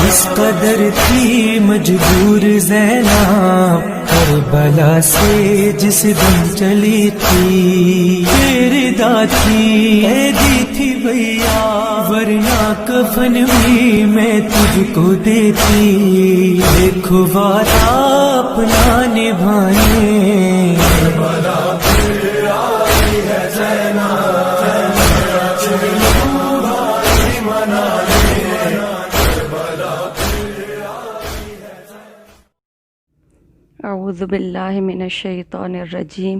اس قدر تھی مجبور زینب کربلا سے جس دن چلی تھی، تیرے دادی قیدی تھی بھیا، ورنہ کفن بھی میں تجھ کو دیتی، دیکھو وعدہ اپنا نبھانے۔ کربلا پھر آئی ہے زینب، اعوذ باللہ من الشیطان الرجیم،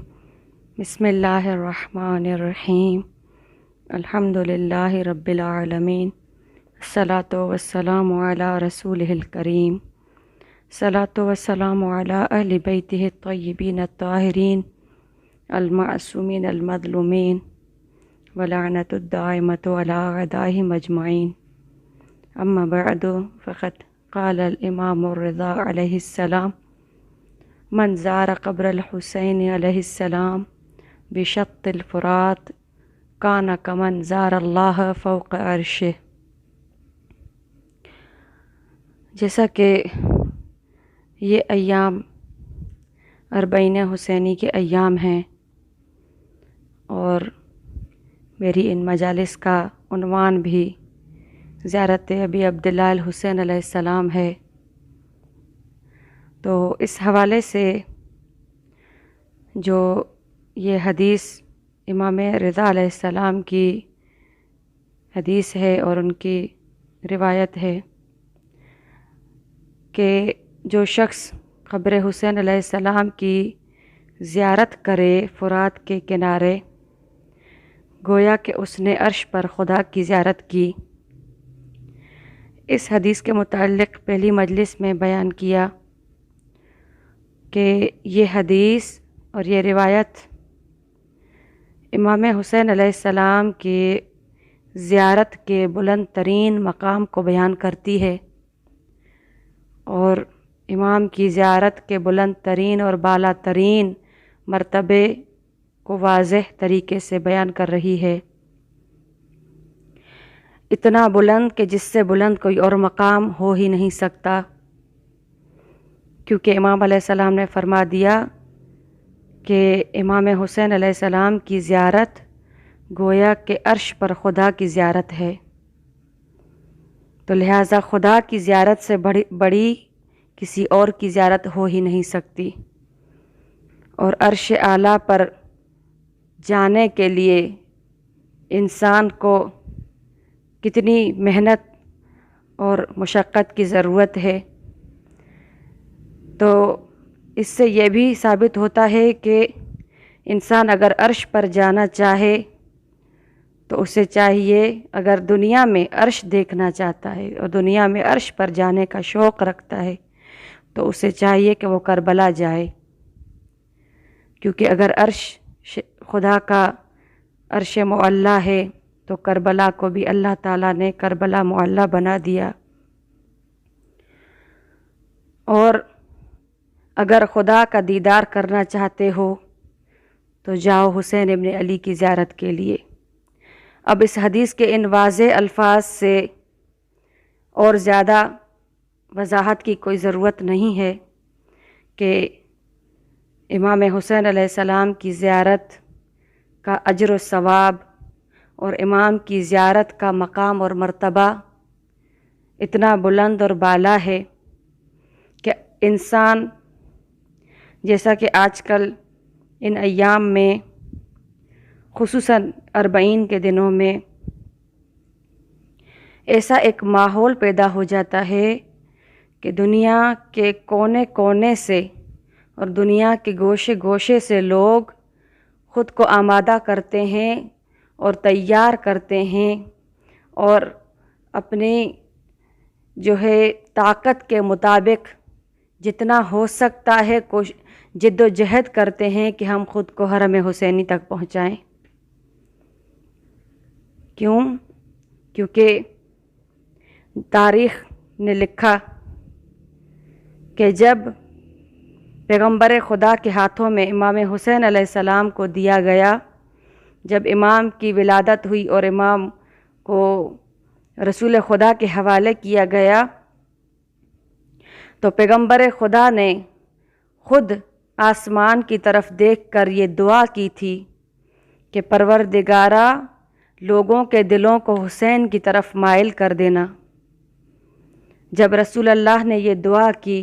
بسم اللہ الرحمن الرحیم، الحمد للہ رب العالمین، الصلاۃ والسلام علی رسولہ الکریم، الصلاۃ والسلام علی اہل بیتہ الطیبین الطاہرین المعصومین المظلومین ولعنۃ الدائمۃ علی اعدائہم اجمعین، اما بعد فقد قال الامام الرضا علیہ السلام: من زار قبر الحسین علیہ السلام بشط الفرات کان کمن زار اللہ فوق عرشہ۔ جیسا کہ یہ ایام اربعین حسینی کے ایام ہیں اور میری ان مجالس کا عنوان بھی زیارت ابی عبداللہ الحسین علیہ السلام ہے، تو اس حوالے سے جو یہ حدیث امام رضا علیہ السلام کی حدیث ہے اور ان کی روایت ہے کہ جو شخص قبر حسین علیہ السلام کی زیارت کرے فرات کے کنارے، گویا کہ اس نے عرش پر خدا کی زیارت کی۔ اس حدیث کے متعلق پہلی مجلس میں بیان کیا کہ یہ حدیث اور یہ روایت امام حسین علیہ السلام کی زیارت کے بلند ترین مقام کو بیان کرتی ہے اور امام کی زیارت کے بلند ترین اور بالا ترین مرتبے کو واضح طریقے سے بیان کر رہی ہے، اتنا بلند کہ جس سے بلند کوئی اور مقام ہو ہی نہیں سکتا، کیونکہ امام علیہ السلام نے فرما دیا کہ امام حسین علیہ السلام کی زیارت گویا کہ عرش پر خدا کی زیارت ہے، تو لہٰذا خدا کی زیارت سے بڑی کسی اور کی زیارت ہو ہی نہیں سکتی، اور عرش اعلیٰ پر جانے کے لیے انسان کو کتنی محنت اور مشقت کی ضرورت ہے۔ تو اس سے یہ بھی ثابت ہوتا ہے کہ انسان اگر عرش پر جانا چاہے تو اسے چاہیے، اگر دنیا میں عرش دیکھنا چاہتا ہے اور دنیا میں عرش پر جانے کا شوق رکھتا ہے تو اسے چاہیے کہ وہ کربلا جائے، کیونکہ اگر عرش خدا کا عرش معلیٰ ہے تو کربلا کو بھی اللہ تعالیٰ نے کربلا معلیٰ بنا دیا۔ اور اگر خدا کا دیدار کرنا چاہتے ہو تو جاؤ حسین ابن علی کی زیارت کے لیے۔ اب اس حدیث کے ان واضح الفاظ سے اور زیادہ وضاحت کی کوئی ضرورت نہیں ہے کہ امام حسین علیہ السلام کی زیارت کا اجر و ثواب اور امام کی زیارت کا مقام اور مرتبہ اتنا بلند اور بالا ہے کہ انسان، جیسا کہ آج کل ان ایام میں خصوصاً اربعین کے دنوں میں ایسا ایک ماحول پیدا ہو جاتا ہے کہ دنیا کے کونے کونے سے اور دنیا کے گوشے گوشے سے لوگ خود کو آمادہ کرتے ہیں اور تیار کرتے ہیں اور اپنی جو ہے طاقت کے مطابق جتنا ہو سکتا ہے جد و جہد کرتے ہیں کہ ہم خود کو حرم حسینی تک پہنچائیں۔ کیوں؟ کیونکہ تاریخ نے لکھا کہ جب پیغمبر خدا کے ہاتھوں میں امام حسین علیہ السلام کو دیا گیا، جب امام کی ولادت ہوئی اور امام کو رسول خدا کے حوالے کیا گیا، تو پیغمبر خدا نے خود آسمان کی طرف دیکھ کر یہ دعا کی تھی کہ پروردگارا لوگوں کے دلوں کو حسین کی طرف مائل کر دینا۔ جب رسول اللہ نے یہ دعا کی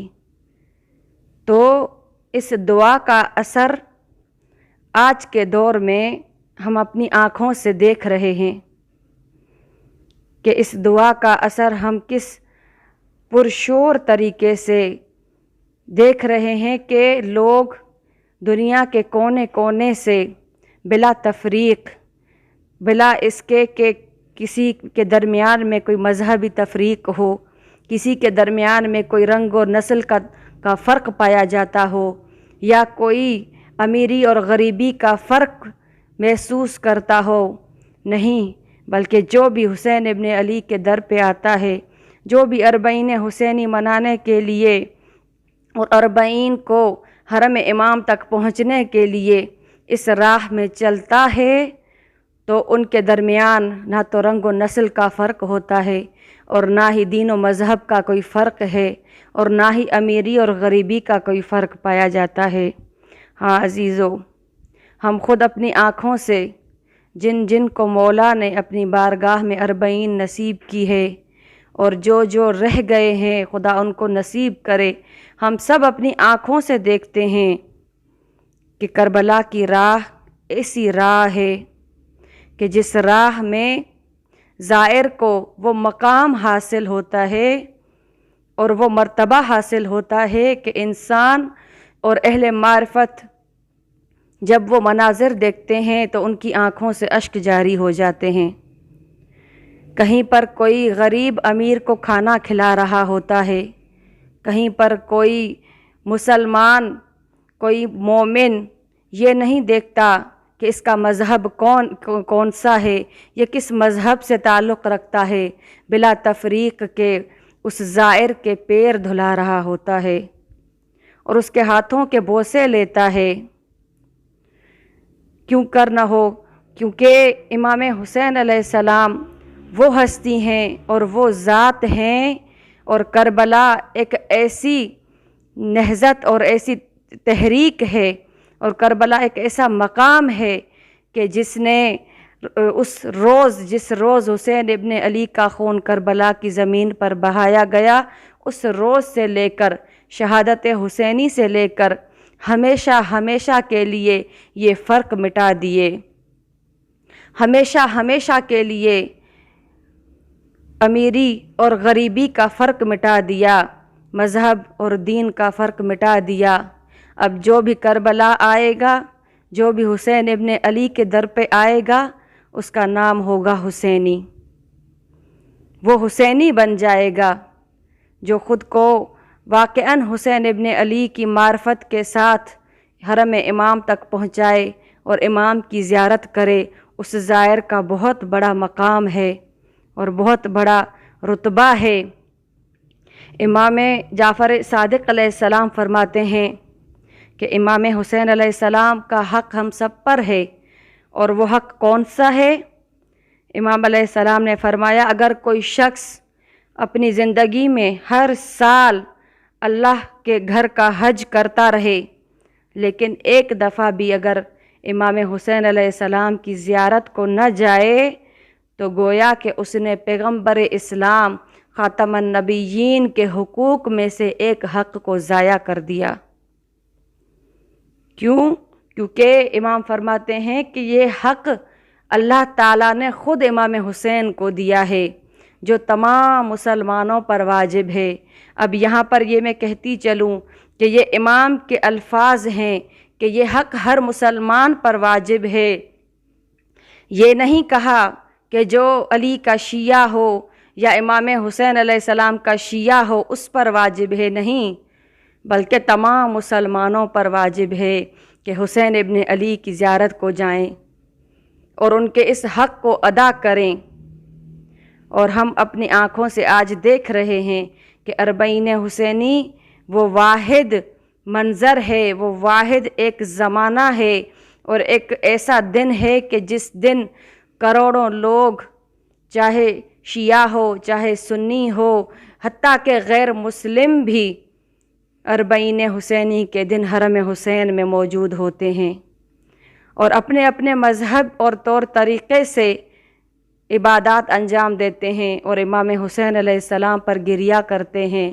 تو اس دعا کا اثر آج کے دور میں ہم اپنی آنکھوں سے دیکھ رہے ہیں کہ اس دعا کا اثر ہم کس پرشور طریقے سے دیکھ رہے ہیں کہ لوگ دنیا کے کونے کونے سے بلا تفریق، بلا اس کے کہ کسی کے درمیان میں کوئی مذہبی تفریق ہو، کسی کے درمیان میں کوئی رنگ و نسل کا فرق پایا جاتا ہو، یا کوئی امیری اور غریبی کا فرق محسوس کرتا ہو، نہیں، بلکہ جو بھی حسین ابن علی کے در پہ آتا ہے، جو بھی اربعین حسینی منانے کے لیے اور اربعین کو حرم امام تک پہنچنے کے لیے اس راہ میں چلتا ہے، تو ان کے درمیان نہ تو رنگ و نسل کا فرق ہوتا ہے اور نہ ہی دین و مذہب کا کوئی فرق ہے اور نہ ہی امیری اور غریبی کا کوئی فرق پایا جاتا ہے۔ ہاں عزیزو، ہم خود اپنی آنکھوں سے جن جن کو مولا نے اپنی بارگاہ میں اربعین نصیب کی ہے اور جو جو رہ گئے ہیں خدا ان کو نصیب کرے، ہم سب اپنی آنکھوں سے دیکھتے ہیں کہ کربلا کی راہ ایسی راہ ہے کہ جس راہ میں زائر کو وہ مقام حاصل ہوتا ہے اور وہ مرتبہ حاصل ہوتا ہے کہ انسان اور اہل معرفت جب وہ مناظر دیکھتے ہیں تو ان کی آنکھوں سے اشک جاری ہو جاتے ہیں۔ کہیں پر کوئی غریب امیر کو کھانا کھلا رہا ہوتا ہے، کہیں پر کوئی مسلمان، کوئی مومن یہ نہیں دیکھتا کہ اس کا مذہب کون سا ہے، یہ کس مذہب سے تعلق رکھتا ہے، بلا تفریق کے اس زائر کے پیر دھلا رہا ہوتا ہے اور اس کے ہاتھوں کے بوسے لیتا ہے۔ کیوں کر نہ ہو، کیونکہ امام حسین علیہ السلام وہ ہستی ہیں اور وہ ذات ہیں، اور کربلا ایک ایسی نہضت اور ایسی تحریک ہے، اور کربلا ایک ایسا مقام ہے کہ جس نے جس روز حسین ابن علی کا خون کربلا کی زمین پر بہایا گیا، اس روز سے لے کر شہادت حسینی سے لے کر ہمیشہ ہمیشہ کے لیے یہ فرق مٹا دیے، ہمیشہ ہمیشہ کے لیے امیری اور غریبی کا فرق مٹا دیا، مذہب اور دین کا فرق مٹا دیا۔ اب جو بھی کربلا آئے گا، جو بھی حسین ابن علی کے در پہ آئے گا، اس کا نام ہوگا حسینی، وہ حسینی بن جائے گا، جو خود کو واقعاً حسین ابن علی کی معرفت کے ساتھ حرم امام تک پہنچائے اور امام کی زیارت کرے، اس زائر کا بہت بڑا مقام ہے اور بہت بڑا رتبہ ہے۔ امام جعفر صادق علیہ السلام فرماتے ہیں کہ امام حسین علیہ السلام کا حق ہم سب پر ہے، اور وہ حق کون سا ہے؟ امام علیہ السلام نے فرمایا، اگر کوئی شخص اپنی زندگی میں ہر سال اللہ کے گھر کا حج کرتا رہے لیکن ایک دفعہ بھی اگر امام حسین علیہ السلام کی زیارت کو نہ جائے تو گویا کہ اس نے پیغمبر اسلام خاتم النبیین کے حقوق میں سے ایک حق کو ضائع کر دیا۔ کیوں؟ کیونکہ امام فرماتے ہیں کہ یہ حق اللہ تعالیٰ نے خود امام حسین کو دیا ہے، جو تمام مسلمانوں پر واجب ہے۔ اب یہاں پر یہ میں کہتی چلوں کہ یہ امام کے الفاظ ہیں کہ یہ حق ہر مسلمان پر واجب ہے، یہ نہیں کہا کہ جو علی کا شیعہ ہو یا امام حسین علیہ السلام کا شیعہ ہو اس پر واجب ہے، نہیں، بلکہ تمام مسلمانوں پر واجب ہے کہ حسین ابن علی کی زیارت کو جائیں اور ان کے اس حق کو ادا کریں۔ اور ہم اپنی آنکھوں سے آج دیکھ رہے ہیں کہ اربعین حسینی وہ واحد منظر ہے، وہ واحد ایک زمانہ ہے اور ایک ایسا دن ہے کہ جس دن کروڑوں لوگ، چاہے شیعہ ہو چاہے سنی ہو، حتیٰ کہ غیر مسلم بھی اربعین حسینی کے دن حرم حسین میں موجود ہوتے ہیں اور اپنے اپنے مذہب اور طور طریقے سے عبادات انجام دیتے ہیں اور امام حسین علیہ السلام پر گریہ کرتے ہیں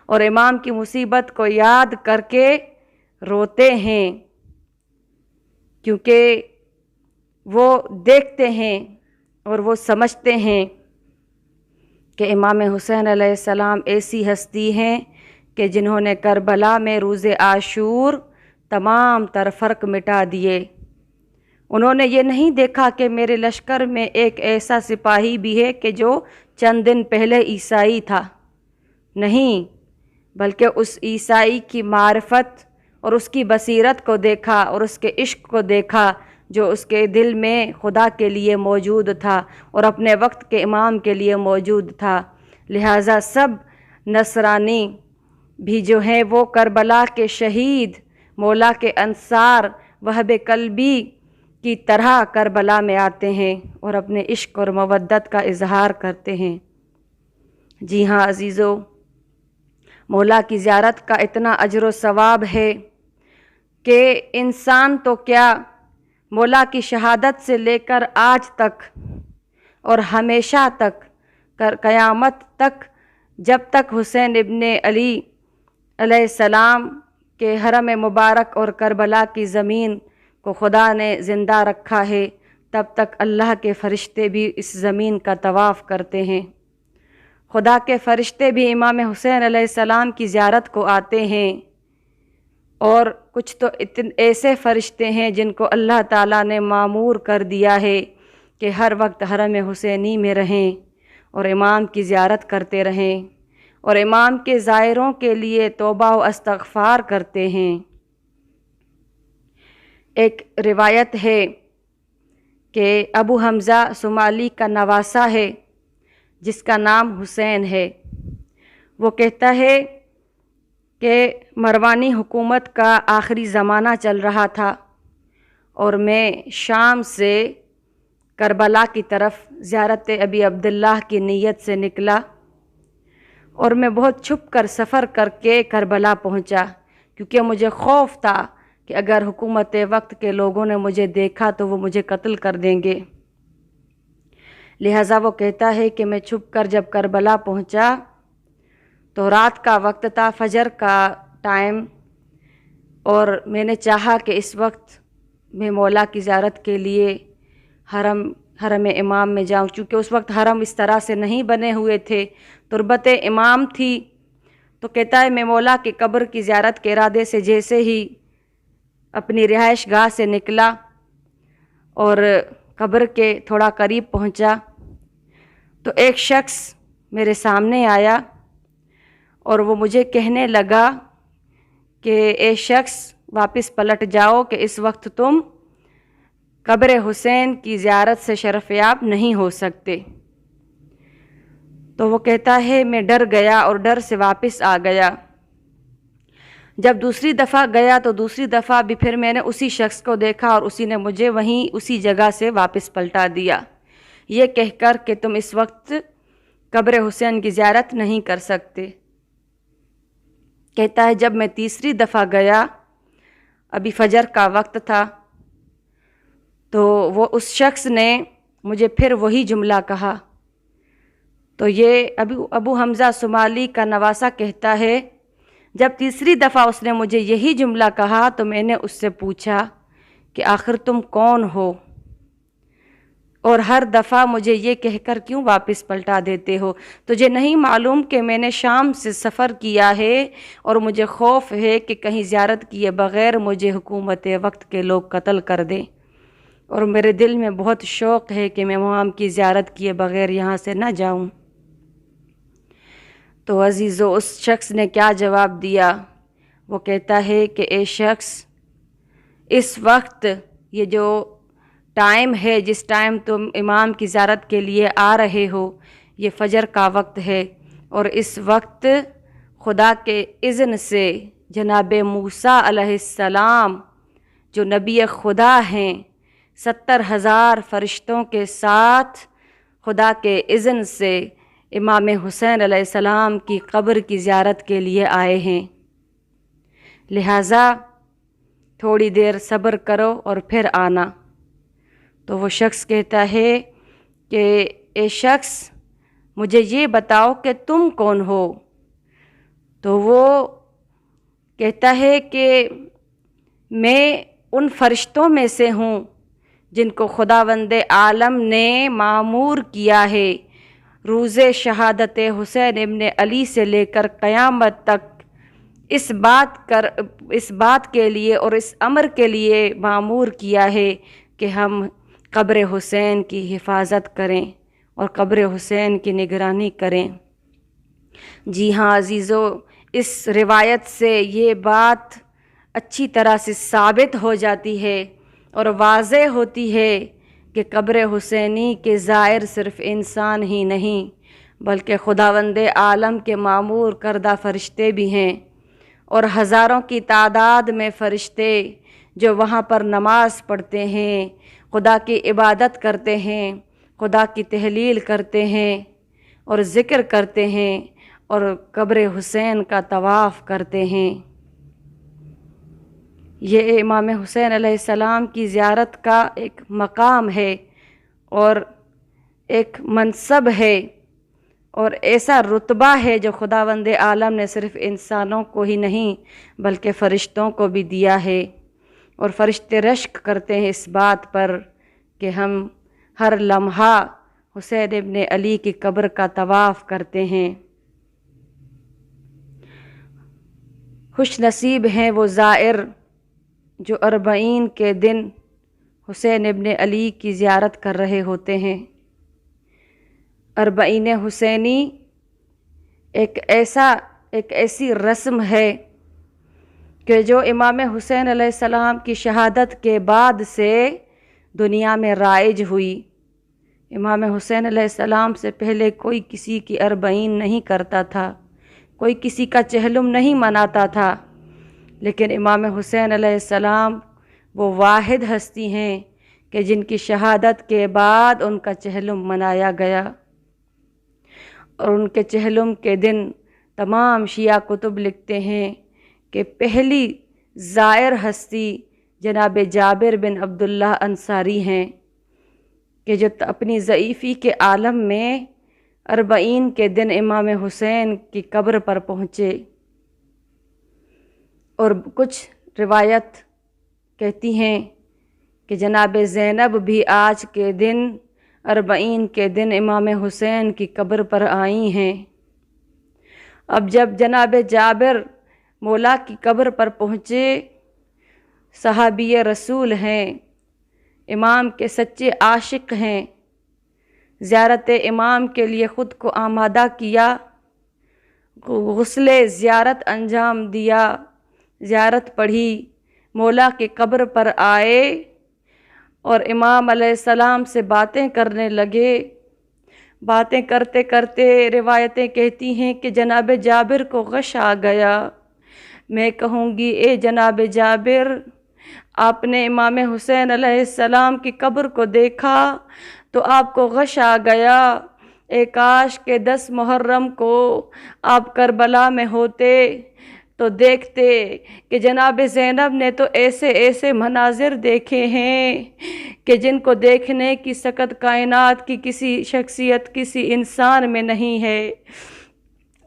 اور امام کی مصیبت کو یاد کر کے روتے ہیں، کیونکہ وہ دیکھتے ہیں اور وہ سمجھتے ہیں کہ امام حسین علیہ السلام ایسی ہستی ہیں کہ جنہوں نے کربلا میں روز عاشور تمام تر فرق مٹا دیے۔ انہوں نے یہ نہیں دیکھا کہ میرے لشکر میں ایک ایسا سپاہی بھی ہے کہ جو چند دن پہلے عیسائی تھا، نہیں، بلکہ اس عیسائی کی معرفت اور اس کی بصیرت کو دیکھا اور اس کے عشق کو دیکھا جو اس کے دل میں خدا کے لیے موجود تھا اور اپنے وقت کے امام کے لیے موجود تھا۔ لہٰذا سب نصرانی بھی جو ہیں وہ کربلا کے شہید مولا کے انصار وہب قلبی کی طرح کربلا میں آتے ہیں اور اپنے عشق اور مودت کا اظہار کرتے ہیں۔ جی ہاں عزیزو، مولا کی زیارت کا اتنا اجر و ثواب ہے کہ انسان تو کیا، مولا کی شہادت سے لے کر آج تک اور ہمیشہ تک قیامت تک، جب تک حسین ابن علی علیہ السلام کے حرم مبارک اور کربلا کی زمین کو خدا نے زندہ رکھا ہے، تب تک اللہ کے فرشتے بھی اس زمین کا طواف کرتے ہیں۔ خدا کے فرشتے بھی امام حسین علیہ السلام کی زیارت کو آتے ہیں، اور کچھ تو ایسے فرشتے ہیں جن کو اللہ تعالیٰ نے مامور کر دیا ہے کہ ہر وقت حرم حسینی میں رہیں اور امام کی زیارت کرتے رہیں اور امام کے زائروں کے لیے توبہ و استغفار کرتے ہیں۔ ایک روایت ہے کہ ابو حمزہ صومالی کا نواسہ ہے جس کا نام حسین ہے، وہ کہتا ہے کہ مروانی حکومت کا آخری زمانہ چل رہا تھا اور میں شام سے کربلا کی طرف زیارت ابی عبداللہ کی نیت سے نکلا اور میں بہت چھپ کر سفر کر کے کربلا پہنچا، کیونکہ مجھے خوف تھا کہ اگر حکومت وقت کے لوگوں نے مجھے دیکھا تو وہ مجھے قتل کر دیں گے۔ لہٰذا وہ کہتا ہے کہ میں چھپ کر جب کربلا پہنچا تو رات کا وقت تھا، فجر کا ٹائم، اور میں نے چاہا کہ اس وقت میں مولا کی زیارت کے لیے حرم امام میں جاؤں، چونکہ اس وقت حرم اس طرح سے نہیں بنے ہوئے تھے، تربت امام تھی۔ تو کہتا ہے میں مولا کی قبر کی زیارت کے ارادے سے جیسے ہی اپنی رہائش گاہ سے نکلا اور قبر کے تھوڑا قریب پہنچا تو ایک شخص میرے سامنے آیا اور وہ مجھے کہنے لگا کہ اے شخص واپس پلٹ جاؤ کہ اس وقت تم قبر حسین کی زیارت سے شرفیاب نہیں ہو سکتے۔ تو وہ کہتا ہے میں ڈر گیا اور ڈر سے واپس آ گیا۔ جب دوسری دفعہ گیا تو دوسری دفعہ بھی پھر میں نے اسی شخص کو دیکھا اور اسی نے مجھے وہیں اسی جگہ سے واپس پلٹا دیا، یہ کہہ کر کہ تم اس وقت قبر حسین کی زیارت نہیں کر سکتے۔ کہتا ہے جب میں تیسری دفعہ گیا، ابھی فجر کا وقت تھا، تو وہ اس شخص نے مجھے پھر وہی جملہ کہا۔ تو یہ ابو حمزہ صومالی کا نواسہ کہتا ہے جب تیسری دفعہ اس نے مجھے یہی جملہ کہا تو میں نے اس سے پوچھا کہ آخر تم کون ہو اور ہر دفعہ مجھے یہ کہہ کر کیوں واپس پلٹا دیتے ہو؟ تجھے نہیں معلوم کہ میں نے شام سے سفر کیا ہے اور مجھے خوف ہے کہ کہیں زیارت کیے بغیر مجھے حکومت وقت کے لوگ قتل کر دیں، اور میرے دل میں بہت شوق ہے کہ میں امام کی زیارت کیے بغیر یہاں سے نہ جاؤں۔ تو عزیزو اس شخص نے کیا جواب دیا؟ وہ کہتا ہے کہ اے شخص، اس وقت یہ جو ٹائم ہے جس ٹائم تم امام کی زیارت کے لیے آ رہے ہو، یہ فجر کا وقت ہے، اور اس وقت خدا کے اذن سے جناب موسیٰ علیہ السلام جو نبی خدا ہیں 70,000 فرشتوں کے ساتھ خدا کے اذن سے امام حسین علیہ السلام کی قبر کی زیارت کے لیے آئے ہیں۔ لہٰذا تھوڑی دیر صبر کرو اور پھر آنا۔ تو وہ شخص کہتا ہے کہ اے شخص مجھے یہ بتاؤ کہ تم کون ہو؟ تو وہ کہتا ہے کہ میں ان فرشتوں میں سے ہوں جن کو خداوند عالم نے مامور کیا ہے روز شہادت حسین ابن علی سے لے کر قیامت تک اس بات کے لیے اور اس امر کے لیے مامور کیا ہے کہ ہم قبر حسین کی حفاظت کریں اور قبر حسین کی نگرانی کریں۔ جی ہاں عزیزو، اس روایت سے یہ بات اچھی طرح سے ثابت ہو جاتی ہے اور واضح ہوتی ہے کہ قبر حسینی کے زائر صرف انسان ہی نہیں بلکہ خداوند عالم کے مامور کردہ فرشتے بھی ہیں، اور ہزاروں کی تعداد میں فرشتے جو وہاں پر نماز پڑھتے ہیں، خدا کی عبادت کرتے ہیں، خدا کی تحلیل کرتے ہیں اور ذکر کرتے ہیں اور قبر حسین کا طواف کرتے ہیں۔ یہ امام حسین علیہ السلام کی زیارت کا ایک مقام ہے اور ایک منصب ہے اور ایسا رتبہ ہے جو خداوند عالم نے صرف انسانوں کو ہی نہیں بلکہ فرشتوں کو بھی دیا ہے، اور فرشتے رشک کرتے ہیں اس بات پر کہ ہم ہر لمحہ حسین ابن علی کی قبر کا طواف کرتے ہیں۔ خوش نصیب ہیں وہ زائر جو 40 کے دن حسین ابن علی کی زیارت کر رہے ہوتے ہیں۔ 40 حسینی ایک ایسی رسم ہے کہ جو امام حسین علیہ السلام کی شہادت کے بعد سے دنیا میں رائج ہوئی۔ امام حسین علیہ السلام سے پہلے کوئی کسی کی 40 نہیں کرتا تھا، کوئی کسی کا چہلم نہیں مناتا تھا، لیکن امام حسین علیہ السلام وہ واحد ہستی ہیں کہ جن کی شہادت کے بعد ان کا چہلم منایا گیا، اور ان کے چہلم کے دن تمام شیعہ کتب لکھتے ہیں کہ پہلی زائر ہستی جناب جابر بن عبداللہ انصاری ہیں کہ جو اپنی ضعیفی کے عالم میں 40 کے دن امام حسین کی قبر پر پہنچے۔ اور کچھ روایت کہتی ہیں کہ جناب زینب بھی آج کے دن 40 کے دن امام حسین کی قبر پر آئی ہیں۔ اب جب جناب جابر مولا کی قبر پر پہنچے، صحابی رسول ہیں، امام کے سچے عاشق ہیں، زیارت امام کے لیے خود کو آمادہ کیا، غسل زیارت انجام دیا، زیارت پڑھی، مولا کی قبر پر آئے اور امام علیہ السلام سے باتیں کرنے لگے۔ باتیں کرتے کرتے روایتیں کہتی ہیں کہ جناب جابر کو غش آ گیا۔ میں کہوں گی اے جناب جابر، آپ نے امام حسین علیہ السلام کی قبر کو دیکھا تو آپ کو غش آ گیا۔ اے کاش کہ 10 محرم کو آپ کربلا میں ہوتے تو دیکھتے کہ جناب زینب نے تو ایسے مناظر دیکھے ہیں کہ جن کو دیکھنے کی سکت کائنات کی کسی شخصیت، کسی انسان میں نہیں ہے۔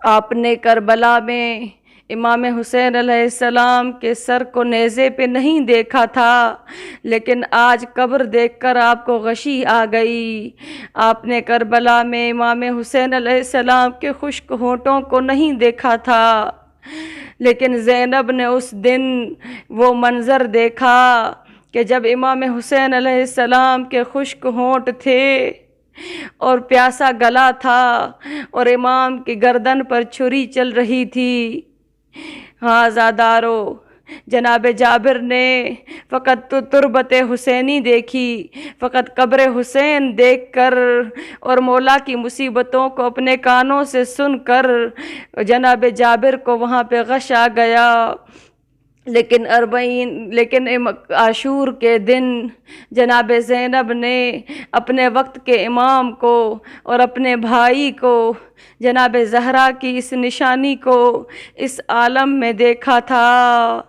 آپ نے کربلا میں امام حسین علیہ السلام کے سر کو نیزے پہ نہیں دیکھا تھا، لیکن آج قبر دیکھ کر آپ کو غشی آ گئی۔ آپ نے کربلا میں امام حسین علیہ السلام کے خشک ہونٹوں کو نہیں دیکھا تھا، لیکن زینب نے اس دن وہ منظر دیکھا کہ جب امام حسین علیہ السلام کے خشک ہونٹ تھے اور پیاسا گلا تھا اور امام کی گردن پر چھری چل رہی تھی۔ ہاں زادارو، جناب جابر نے فقط تربت حسینی دیکھی، فقط قبر حسین دیکھ کر اور مولا کی مصیبتوں کو اپنے کانوں سے سن کر جناب جابر کو وہاں پہ غش آ گیا۔ لیکن عاشور کے دن جناب زینب نے اپنے وقت کے امام کو اور اپنے بھائی کو، جناب زہرا کی اس نشانی کو اس عالم میں دیکھا تھا۔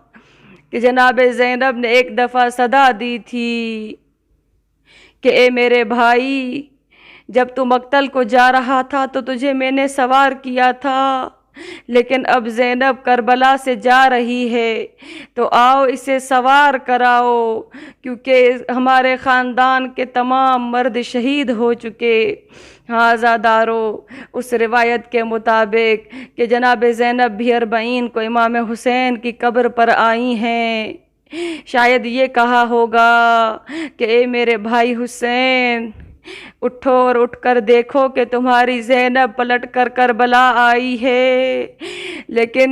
کہ جناب زینب نے ایک دفعہ صدا دی تھی کہ اے میرے بھائی، جب تو مقتل کو جا رہا تھا تو تجھے میں نے سوار کیا تھا، لیکن اب زینب کربلا سے جا رہی ہے تو آؤ اسے سوار کراؤ، کیونکہ ہمارے خاندان کے تمام مرد شہید ہو چکے۔ ہاذا دارو، اس روایت کے مطابق کہ جناب زینب بھی 40 کو امام حسین کی قبر پر آئی ہیں، شاید یہ کہا ہوگا کہ اے میرے بھائی حسین، اٹھو اور اٹھ کر دیکھو کہ تمہاری زینب پلٹ کر کربلا آئی ہے، لیکن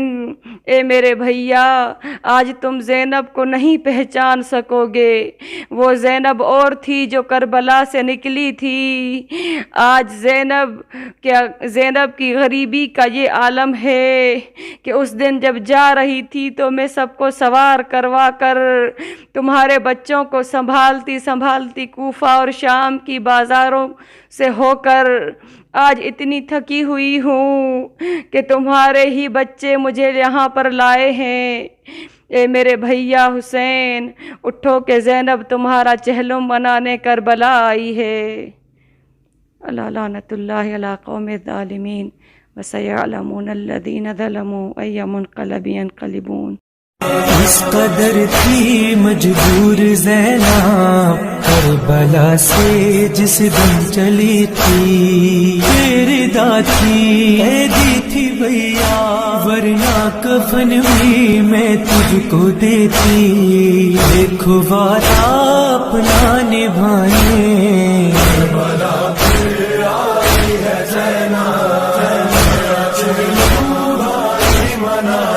اے میرے بھیا، آج تم زینب کو نہیں پہچان سکو گے، وہ زینب اور تھی جو کربلا سے نکلی تھی۔ آج زینب کی غریبی کا یہ عالم ہے کہ اس دن جب جا رہی تھی تو میں سب کو سوار کروا کر تمہارے بچوں کو سنبھالتی کوفہ اور شام کی بازاروں سے ہو کر آج اتنی تھکی ہوئی ہوں کہ تمہارے ہی بچے مجھے یہاں پر لائے ہیں۔ اے میرے بھیا حسین، اٹھو کہ زینب تمہارا چہلم منانے کربلا آئی ہے۔ اللہ لعنت اللہ علی قوم الظالمین وسیعلمون الذین ظلموا ای منقلب ینقلبون۔ اس قدر تھی مجبور زینب کربلا سے جس دن چلی تھی، تیرے دادی قیدی تھی بھیا، ورنہ کفن بھی میں تجھ کو دیتی، دیکھو وعدہ اپنا نبھانے، کربلا پہ آئی ہے زینب، زینب چلو بھائی منا